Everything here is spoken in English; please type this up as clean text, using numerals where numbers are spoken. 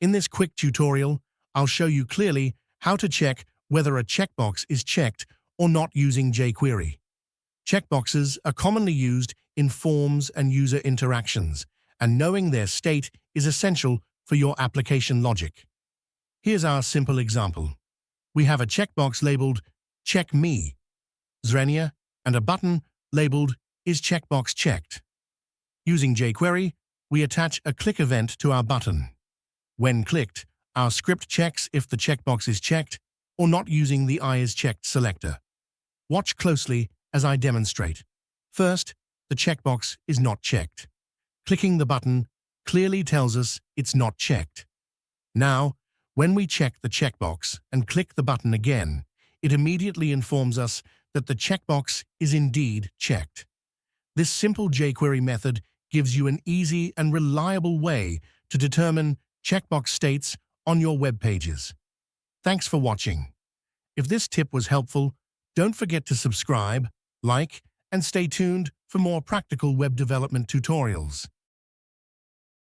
In this quick tutorial, I'll show you clearly how to check whether a checkbox is checked or not using jQuery. Checkboxes are commonly used in forms and user interactions, and knowing their state is essential for your application logic. Here's our simple example. We have a checkbox labeled Check Me, Zrenia, and a button labeled Is Checkbox Checked? Using jQuery, we attach a click event to our button. When clicked, our script checks if the checkbox is checked or not using the IsChecked selector. Watch closely as I demonstrate. First, the checkbox is not checked. Clicking the button clearly tells us it's not checked. Now, when we check the checkbox and click the button again, it immediately informs us that the checkbox is indeed checked. This simple jQuery method gives you an easy and reliable way to determine checkbox states on your web pages. Thanks for watching. If this tip was helpful, don't forget to subscribe, like, and stay tuned for more practical web development tutorials.